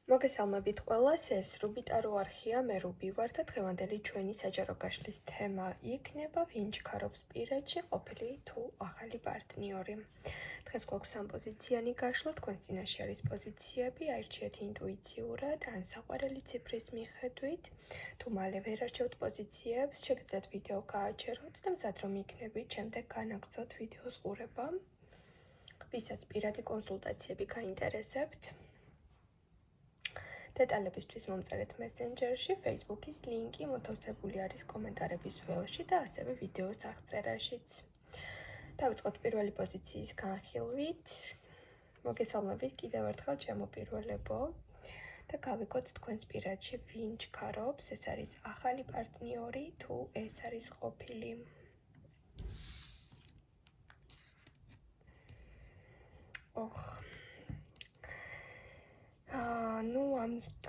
მოგესალმებით ყველას, ეს რუბიტარო არხია, მე რუბი ვარ და დღევანდელი ჩვენი საჯარო გაშლის თემა იქნება ვინჩ ქარობს პირადში ყოფილი თუ ახალი პარტნიორი. დღეს გვაქვს სამპოზიციანი გაშლა, თქვენს წინაშე არის პოზიციები, აირჩიეთ ინტუიციურად ან საყვარელი ციფრის მიხედვით. თუ მალე ვერ არჩევთ პოზიციებს, შეგიძლიათ ვიდეო გააჩეროთ და მზად რომ იქნებით, შემდეგ განაგრძოთ ვიდეოს ყურება. ვისაც პირადი კონსულტაციები გაინტერესებთ, დეტალებისთვის მომწერეთ მესენჯერში, Facebook-ის ლინკი მოთავსებული არის კომენტარების ველში და ასევე ვიდეოს აღწერაშიც. დავიწყოთ პირველი პოზიციის განხილვით. მოგესალმებით კიდევ ერთხელ ჩემო პირველებო და გავიგოთ თქვენს პირადში ვინ ჩქარობს, ეს არის ახალი პარტნიორი თუ ეს არის ყოფილი.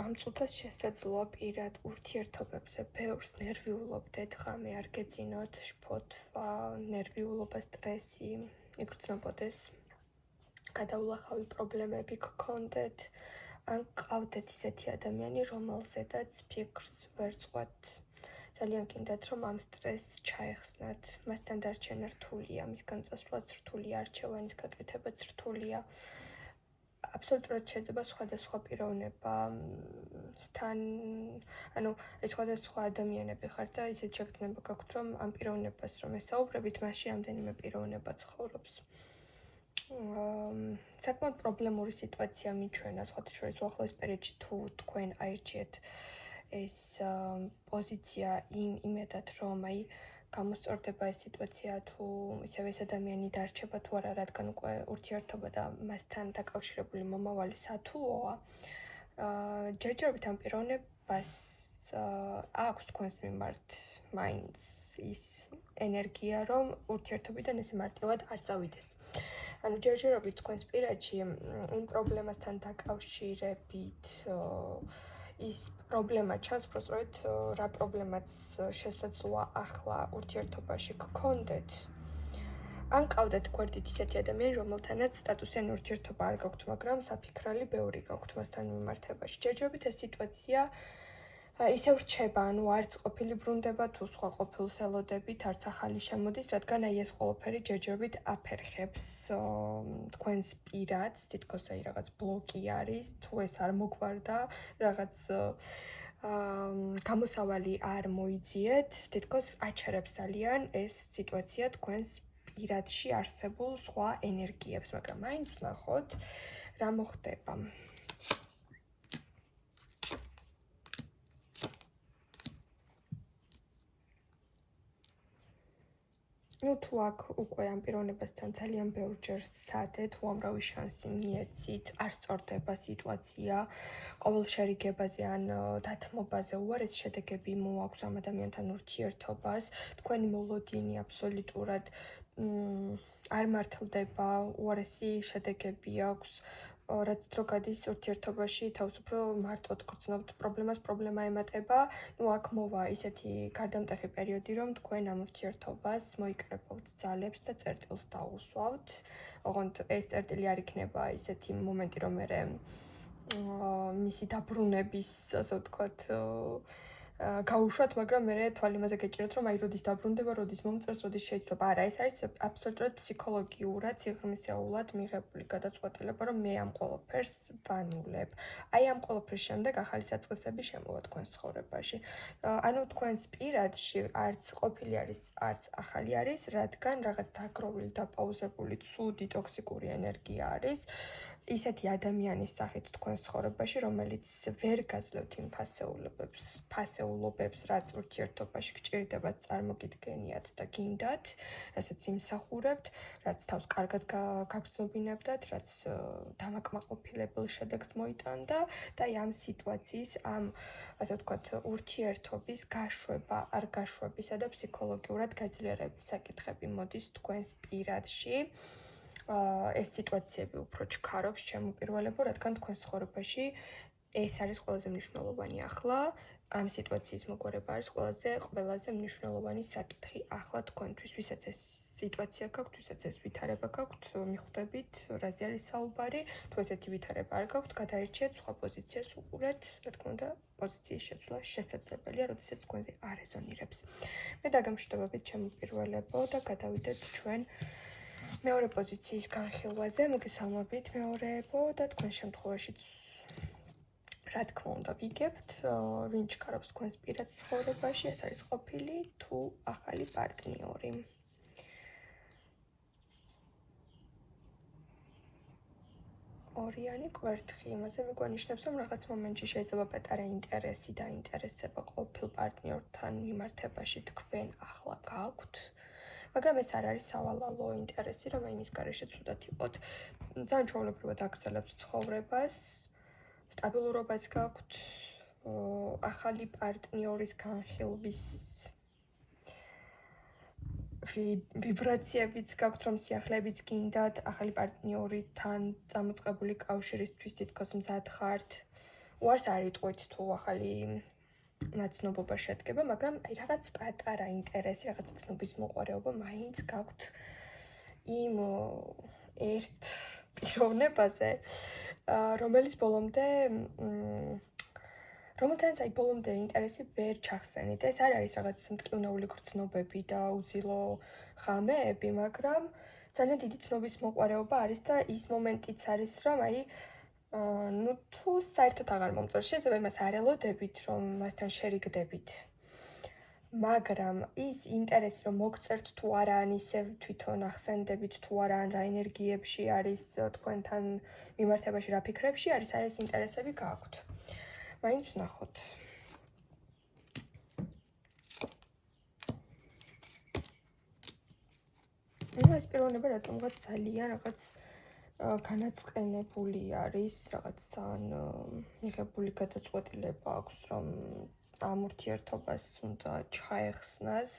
ამ წუთას შესაძლოა პირად ურთიერთობებზე ბევრს ნერვიულობდეთ, ღამე არ გეძინოთ, შფოთვა, ნერვიულობა, სტრესი, იგრძნობოდეს, გადაულახავი პრობლემები გქონდეთ, ან გყავდეთ ისეთი ადამიანი, რომელზედაც ფიქრს ვერ წყვეთ. ძალიან გინდათ, რომ ამ სტრესს ჩაეხსნათ, მასთან დარჩენა რთულია, მისგან წასვლაც რთულია, არჩევანის გაკეთებაც რთულია. აბსოლუტურად შეიძლება სხვადასხვა პიროვნებასთან, ეს სხვადასხვა ადამიანები ხართ და ისეთ შეგრძნება გაქვთ, რომ ამ პიროვნებას რომ ესაუბრებით, მასში ამდენიმე პიროვნება ცხოვრობს. საკმაოდ პრობლემური სიტუაცია მიჩვენა, სხვათა შორის უახლოეს პერიოდში თუ თქვენ აირჩიეთ ეს პოზიცია იმედად, რომ გამოსწორდება ეს სიტუაცია თუ ისევ ეს ადამიანი დარჩება თუ არა, რადგან უკვე ურთიერთობა და მასთან დაკავშირებული მომავალი სათულოა. ჯერჯერობით ამ პიროვნებას აქვს თქვენს მიმართ მაინც ის ენერგია, რომ ურთიერთობიდან ესე მარტივად არ წავიდეს. ჯერჯერობით თქვენს პირადში იმ პრობლემასთან დაკავშირებით ის პრობლემა ჩანს, უბრალოდ რა პრობლემაც შესაძლოა ახლა ურთიერთობაში გქონდეთ. ან ყავდეთ გვერდით ისეთი ადამიანი, რომელთანაც სტატუსიანი ურთიერთობა არ გაქვთ, მაგრამ საფიქრალი ბევრი გაქვთ მასთან მიმართებაში. ჯერჯერობით ეს სიტუაცია ისევ რჩება, არც ყოფილი ბრუნდება თუ სხვა ყოფილს ელოდებით, არც ახალი შემოდის, რადგან ეს ყველაფერი ჯერჯერობით აფერხებს თქვენს პირადს, თითქოს რაღაც ბლოკი არის, თუ ეს არ მოგვარდა, რაღაც გამოსავალი არ მოიძიეთ, თითქოს აჩერებს ძალიან ეს სიტუაცია თქვენს პირადში არსებულ სხვა ენერგიებს, მაგრამ მაინც ვნახოთ რა მოხდება. თუ აქ უკვე ამ პიროვნებასთან ძალიან ბევრჯერ სცადეთ, უამრავი შანსი მიეცით, არ სწორდება სიტუაცია, ყოველ შერიგებაზე ან დათმობაზე უარეს შედეგები მოაქვს ამ ადამიანთან ურთიერთობას, თქვენი მოლოდინი აბსოლუტურად არ მართლდება, უარესი შედეგები აქვს, რაც დრო გადის ურთიერთობაში, თავს უფრო მარტოდ გრძნობთ პრობლემას, პრობლემა ემატება, აქ მოვა ისეთი გარდამტეხი პერიოდი, რომ თქვენ ამ ურთიერთობას მოიკრებავთ ძალებს და წერტილს დაუსვავთ. ოღონდ ეს წერტილი არ იქნება ისეთი მომენტი, რომ მერე მისი დაბრუნების, ასე ვთქვათ, გაუშვათ, მაგრამ მე თვალი იმაზე გეჭიროთ, რომ როდის დაბრუნდება, როდის მომწერს, როდის შეიძლება. არა, ეს არის აბსოლუტურად ფსიქოლოგიურად, სიღრმისეულად მიღებული გადაწყვეტილება, რომ მე ამ ყველაფერს ვანულებ. ამ ყველაფრის შემდეგ ახალი საწყისები შემოვა თქვენს ცხოვრებაში. თქვენს პირადში არც ყოფილი არის, არც ახალი არის, რადგან რაღაც დაგროვილი, დაპაუზებული, ცუდი, ტოქსიკური ენერგია არის. ისეთი ადამიანის სახით თქვენს ცხოვრებაში, რომელიც ვერ გაძლევთ იმ ფასეულობებს, რაც ურთიერთობაში გჭირდებათ, წარმოგიდგენიათ და გინდათ, რასაც იმსახურებთ, რაც თავს კარგად გაგრძნობინებდათ, რაც დამაკმაყოფილებელ შედეგს მოიტანდა და ამ სიტუაციის, ასე ვთქვათ, ურთიერთობის გაშვება, არ გაშვებისა და ფსიქოლოგიურად გაძლიერების საკითხები მოდის თქვენს პირადში. ეს სიტუაციები უფრო ჩქარობს ჩემო პირველებო, რადგან თქვენს ცხოვრებაში ეს არის ყველაზე მნიშვნელოვანი ახლა. ამ სიტუაციის მოგვარება არის ყველაზე მნიშვნელოვანი საკითხი ახლა თქვენთვის, ვისაც ეს სიტუაცია გაქვთ, ვისაც ეს ვითარება გაქვთ, მიხვდებით, რაზე არის საუბარი. თუ ესეთი ვითარება არ გაქვთ, გადაერჩიეთ სხვა პოზიციას უყურეთ, რა თქმა უნდა, პოზიციის შეცვლა შესაძლებელია, როდესაც თქვენზე არ რეზონირებს. მე დაგემშვიდობებით ჩემპირველებო და გადავიდეთ ჩვენ მეორე პოზიციის განხილვაზე. მოგესალმებით მეორეებო და თქვენ შემთხვევაშიც რა თქმა უნდა ვიგებთ, ვინ ჩქარობს თქვენს პირად ცხოვრებაში, ეს არის ყოფილი თუ ახალი პარტნიორი. ორიანი კვერთხი, იმაზე მიგვანიშნებს, რომ რაღაც მომენტში შეიძლება პატარა ინტერესი და ინტერესება ყოფილ პარტნიორთან მიმართებაში თქვენ ახლა გაქვთ. მაგრამ ეს არ არის სავალალო ინტერესი, რომ იმის გარეშე ცუდად იყოთ. ძალიან ჩვეულებრივად აგრძელებთ ცხოვრებას, სტაბილურობას გაქვთ, ახალი პარტნიორის განხილვის ვიბრაციებიც გაქვთ, რომ სიახლეებიც გინდათ, ახალი პარტნიორთან წამოწყებული კავშირისთვის თითქოს მზად ხართ. უარს არ იტყვით თუ ახალი ნაცნობობა შედგება, მაგრამ რაღაც პატარა ინტერესი, რაღაც ცნობის მოყვარეობა მაინც გაქვთ იმ ერთ პიროვნებაზე, რომელიც რომელთანაც ბოლომდე ინტერესი ვერ ჩახსენით. ეს არ არის რაღაც მტკივნეული გრძნობები და უძილო ღამეები, მაგრამ ძალიან დიდი ცნობის მოყვარეობა არის და ის მომენტიც არის, რომ თუ საერთოდ აღარ მომწონს, შეიძლება იმას არ ელოდებით, რომ მასთან შერიგდებით. მაგრამ ის ინტერესი, რომ მოგწერთ თუ არა, ან ისევ თვითონ ახსენდებით თუ არა, ან რა ენერგიებში არის თქვენთან მიმართებაში, რა ფიქრებში არის, ეს ინტერესები გაქვთ. მაინც ვნახოთ. ეს პიროვნება რატომღაც ძალიან რაღაც განაწყენებული არის, რაღაც ძალიან მიღებული გადაწყვეტილება აქვს, რომ ამ ურთიერთობას უნდა ჩაეხსნას,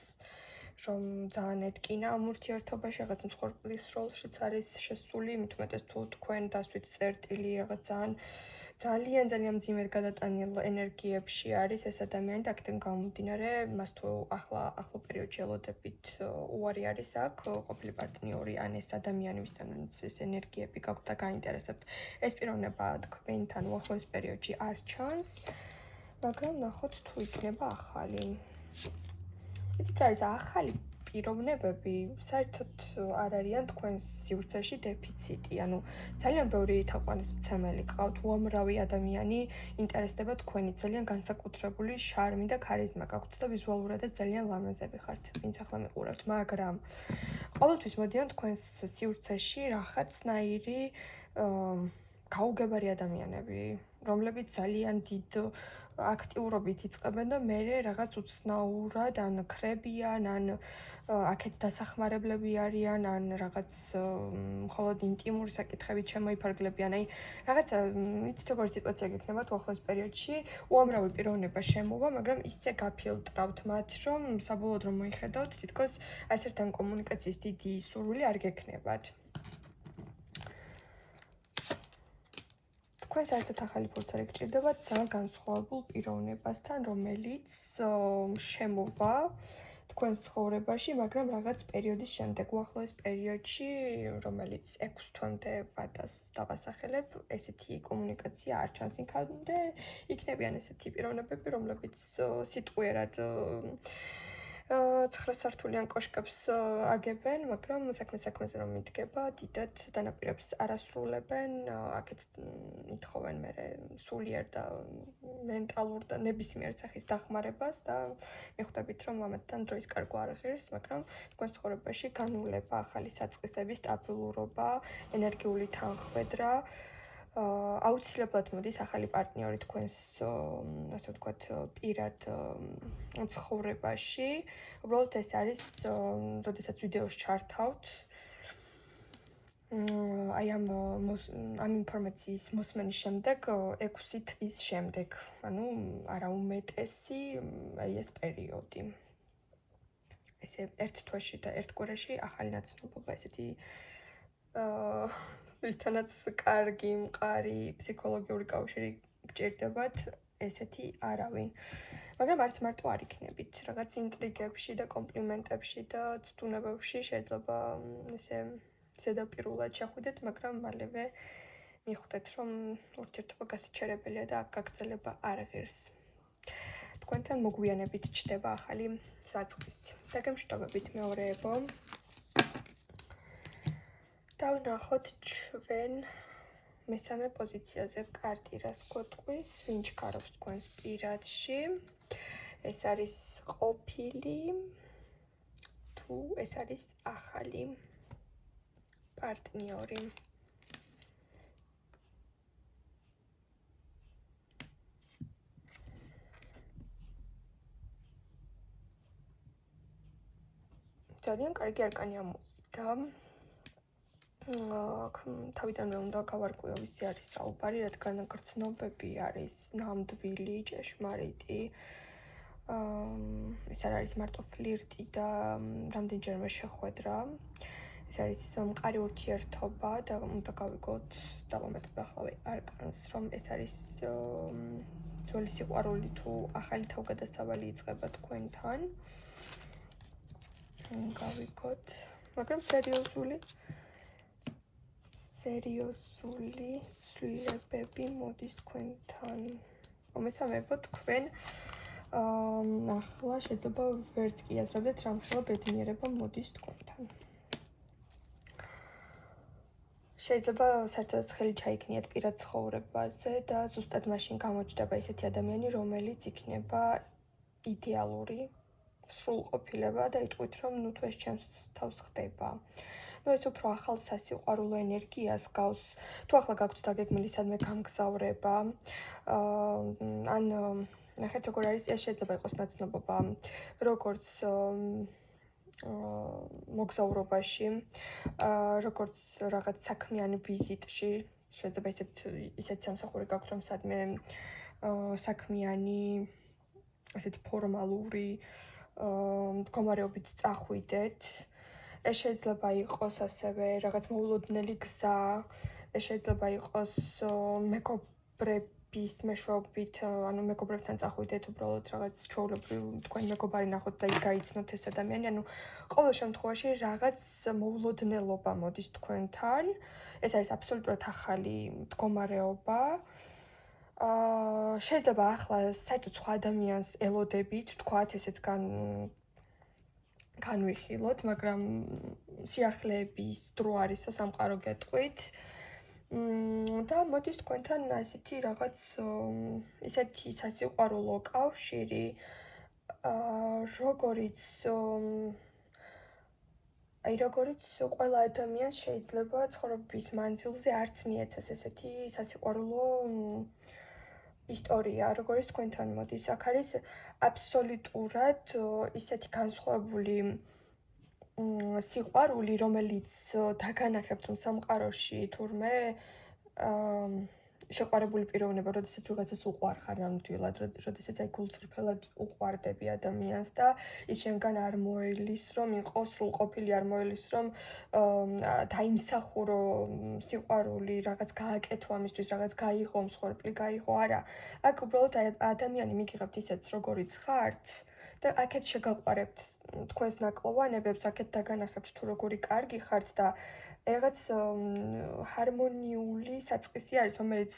რომ ძალიან ეტკინა ამ ურთიერთობაში, რაღაც მსხვერპლის როლშიც არის შესული, იმით უმეტეს თუ თქვენ დასვით წერტილი, რაღაც ძალიან მძიმედ გადატანილ ენერგიებში არის ეს ადამიანი და აქედან გამომდინარე, მას თუ ახლა პერიოდში ელოდებით უარი არის აქ ყოფილი პარტნიორი ან ეს ადამიანი, ვისთანაც ეს ენერგიები გაქვთ და გაინტერესებთ. ეს პიროვნება თქვენთან უახლოეს პერიოდში არ ჩანს, მაგრამ ნახოთ თუ იქნება ახალი. იცით რა არის ახალი პიროვნებები საერთოდ არ არიან თქვენს სივრცეში დეფიციტი, ანუ ძალიან ბევრი თაყვანისმცემელი ყავთ, უამრავი ადამიანი ინტერესდება თქვენი, ძალიან განსაკუთრებული შარმი და ქარიზმა გაქვთ და ვიზუალურადაც ძალიან ლამაზები ხართ, ვინც ახლა მიყურებთ, მაგრამ ყოველთვის მოდიან თქვენს სივრცეში რაღაცნაირი გაუგებარი ადამიანები, რომლებიც ძალიან დიდ აქტიურობით იწყებენ და მერე რაღაც უცნაურად ან ქრებიან, ან აქეთ დასახმარებლები არიან, ან რაღაც მხოლოდ ინტიმური საკითხებით შემოიფარგლებიან. რაღაცა იცით როგორი სიტუაცია გექნება თუ ახლოს პერიოდში, უამრავი პიროვნება შემოვა, მაგრამ ისე გაფილტრავთ მათ, რომ საბოლოოდ რომ მოიხედავთ, თითქოს არც ერთთან კომუნიკაციის დიდი სურვილი არ გექნებათ. თქვენ საერთოდ ახალი ფურცელი გჭირდებათ ძალიან განსხვავებულ პიროვნებასთან, რომელიც შემოვა თქვენს ცხოვრებაში, მაგრამ რაღაც პერიოდის შემდეგ, უახლოეს პერიოდში, რომელიც 6 თვემდე ვადას დავასახელებ, ესეთი კომუნიკაცია არ ჩანს იქამდე, იქნებიან ესეთი პიროვნებები, რომლებიც სიტყვიერად 9 სართულიან კოშკებს აგებენ, მაგრამ საქმეზე რომ მიდგება, დიდად დანაპირებს არასრულებენ, აქეთ ითხოვენ მერე სულიერ და მენტალურ და ნებისმიერ სახის დახმარებას და მიხვდებით, რომ ამათთან დროის კარგვა არ ღირს, მაგრამ თქვენს ცხოვრებაში განულება, ახალი საწყისები, სტაბილურობა, ენერგიული თანხმედრა, აუცილებლად მოდის ახალი პარტნიორი თქვენს, ასე ვთქვათ, პირად ცხოვრებაში. უბრალოდ ეს არის, როდესაც ვიდეოს ჩართავთ, ამ ინფორმაციის მოსმენის შემდეგ 6 თვის შემდეგ, ანუ არა უმეტესი ეს პერიოდი. ესე ერთ თვეში და ერთ კვირაში ახალი ნაცნობობა, ესეთი ვისთანაც კარგი, მყარი ფსიქოლოგიური კავშირი გჭირდებათ ესეთი არავინ. მაგრამ არც მარტო არ იქნებით, რაღაც ინტრიგებში და კომპლიმენტებში და ცდუნებებში შეიძლება ესე ზედაპირულად შეხვიდეთ, მაგრამ მალევე მიხვდეთ, რომ ურთიერთობა გასაჩერებელია და აქ გაგრძელება არ ღირს. თქვენთან მოგვიანებით ჩდება ახალი საწყისი. დაგემშვიდობებით მეორეებო. დავნახოთ ჩვენ მესამე პოზიციაზე კარტი რას გვეტყვის, ვინ ჩქარობს თქვენს პირადში. ეს არის ყოფილი თუ ეს არის ახალი პარტნიორი. ძალიან კარგი არკანი ამოვიდა. თავიდანვე უნდა გავარკვიო ვისი არის საუბარი, რადგან გრძნობები არის ნამდვილი, ჭეშმარიტი. ეს არ არის მარტო ფლირტი და რამდენჯერმე შეხვედრა. ეს არის მყარი ურთიერთობა და უნდა გავიგოთ დავამატებ ახლა არკანს, რომ ეს არის ძველი სიყვარული თუ ახალი თავგადასავალი იწყება თქვენთან. გავიგოთ, მაგრამ სერიოზული ცვლილებები მოდის თქვენთან. მესამეებო, თქვენ ახლა შეიძლება ვერც კი აზრობდეთ, რამხელა ბედნიერება მოდის თქვენთან. შეიძლება საერთოდ ხელი ჩაიქნიათ პირად ცხოვრებაზე და ზუსტად მაშინ გამოჩნდება ისეთი ადამიანი, რომელიც იქნება იდეალური, სრულყოფილება და იტყვით, რომ ნუ თუ ეს ჩემს თავს ხდება. ეს უფრო ახალ სასიყვარულო ენერგიას გავს. თუ ახლა გაქვთ დაგეგმილი სადმე გამგზავრება, ან ნახეთ როგორ არის, ეს შეიძლება იყოს ნაცნობობა, როგორც მოგზაურობაში, როგორც რაღაც საქმიანი ვიზიტში, შეიძლება ისეთ სამსახური გაქვთ, რომ სადმე საქმიანი, ასეთი ფორმალური მდგომარეობით წახვიდეთ. ეს შეიძლება იყოს ასევე რაღაც მოულოდნელი გზა, ეს შეიძლება იყოს მეგობრების მეშვეობით, ანუ მეგობრებთან წახვიდეთ, უბრალოდ რაღაც ჩვეულებრივ თქვენ მეგობარი ნახოთ და იქ გაიცნოთ ეს ადამიანი, ანუ ყოველ შემთხვევაში რაღაც მოულოდნელობა მოდის თქვენთან. ეს არის აბსოლუტურად ახალი მდგომარეობა. შეიძლება ახლა საერთოდ სხვა ადამიანს ელოდებით, თქვათ, ესეც განვიხილოთ, მაგრამ სიახლეების დრო არის სამყარო გეტყვით. და მოდის თქვენთან ესეთი რაღაც ისეთი სასიყვარულო კავშირი, როგორც ყველა ადამიანს შეიძლება ცხოვრების მანძილზე არც მიეცეს ესეთი სასიყვარულო ისტორია, როგორც თქვენთან მოდის. აქ არის აბსოლუტურად ისეთი განსხვავებული სიყვარული, რომელიც დაგანახებთ, რომ სამყაროში თურმე შეყვარებული პიროვნება, როდესაც ვიღაცას უყვარხარ ნამდვილად, როდესაც აი გულწრფელად უყვარდები ადამიანს და ის შენგან არ მოელის, რომ იყოს სრულყოფილი, არ მოელის, რომ დაიმსახურო სიყვარული, რაღაც გააკეთო ამისთვის, რაღაც გაიღო, მსხვერპლი გაიღო, არა. აქ უბრალოდ ადამიანი მიგიღებთ ისეც, როგორიც ხართ და აქეთ შეგაყვარებთ თქვენს ნაკლოვანებებს, აქეთ დაგანახებთ თუ როგორი კარგი ხართ და რაღაც ჰარმონიული საწყისი არის, რომელიც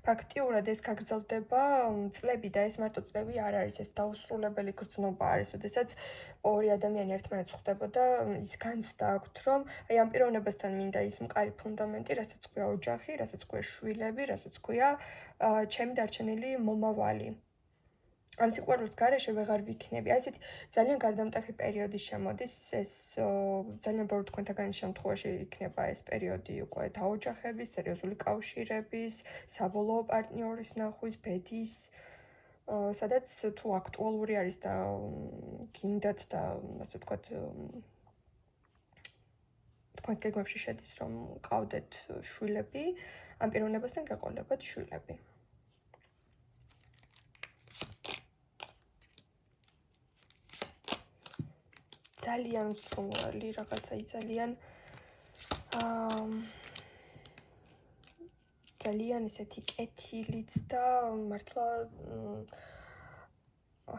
ფაქტიურად ეს გაგრძელდება წლები და ეს მარტო წლები არ არის, ეს დაუსრულებელი გრძნობა არის, როდესაც ორი ადამიანი ერთმანეთს ხვდება და ის განცდა აქვთ, რომ აი ამ პიროვნებასთან მინდა ის მყარი ფუნდამენტი, რასაც ქვია ოჯახი, რასაც ქვია შვილები, რასაც ქვია ჩემი დარჩენილი მომავალი. ამ სიყვარულის გარეშე ვეღარ ვიქნები. აი ესეთი ძალიან გარდამტეხი პერიოდი შემოდის, ეს ძალიან ბევრ თქვენთაგან შემთხვევაში იქნება ეს პერიოდი უკვე დაოჯახების, სერიოზული კავშირების, საბოლოო პარტნიორის ნახვის, ბედის, სადაც თუ აქტუალური არის და გინდათ და ასე ვთქვათ, თქვენს გეგმებში შედის, რომ ყავდეთ შვილები, ამ პიროვნებასთან გეყოლებათ შვილები. ძალიან სრული რაღაცა, ძალიან ძალიან ისეთი კეთილიც და მართლა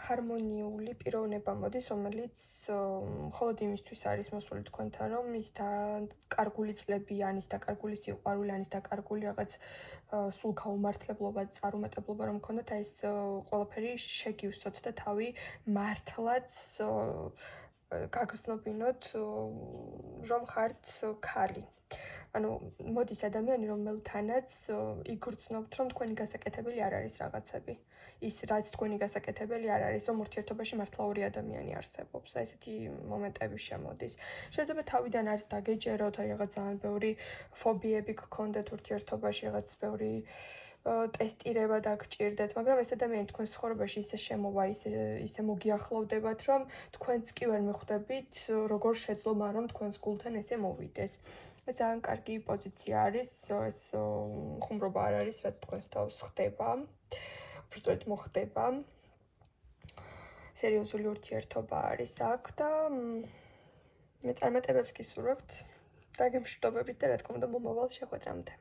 ჰარმონიული პიროვნება მოდის, რომელიც მხოლოდ იმისთვის არის მოსული თქვენთან, რომ ის დაკარგული წლები, ან ის დაკარგული სიყვარული, ან ის დაკარგული რაღაც სულ გაუმართლებლობა, წარუმატებლობა რომ გქონდათ, აი ეს ყველაფერი შეგივსოთ და თავი მართლაც გაგრძნობინოთ, რომ ხართ ქალი. ანუ მოდის ადამიანი, რომელთანაც იგრძნობთ, რომ თქვენი გასაკეთებელი არ არის რაღაცები. ის რაც თქვენი გასაკეთებელი არ არის, რომ ურთიერთობაში მართლა ორი ადამიანი არსებობს. აი ესეთი მომენტები შემოდის. შეიძლება თავიდან არის დაგეჯეროთ, აი რაღაც ძალიან ბევრი ფობიები გქონდეთ ურთიერთობაში, რაღაც ბევრი ტესტირება დაგჭირდეთ, მაგრამ ეს ადამიანი თქვენს ცხოვრებაში ისე შემოვა, ისე მოგიახლოვდებათ, რომ თქვენც კი ვერ მიხვდებით, როგორ შეძლო მან რომ თქვენს გულთან ესე მოვიდეს. ეს ძალიან კარგი პოზიცია არის, ეს ხუმრობა არ არის, რაც თქვენს თავს ხდება. უბრალოდ მოხდება. სერიოზული ურთიერთობა არის აქ და მე წარმატებებს გისურვებთ. დაგემშვიდობებით და რა თქმა უნდა მომავალ შეხვედრამდე.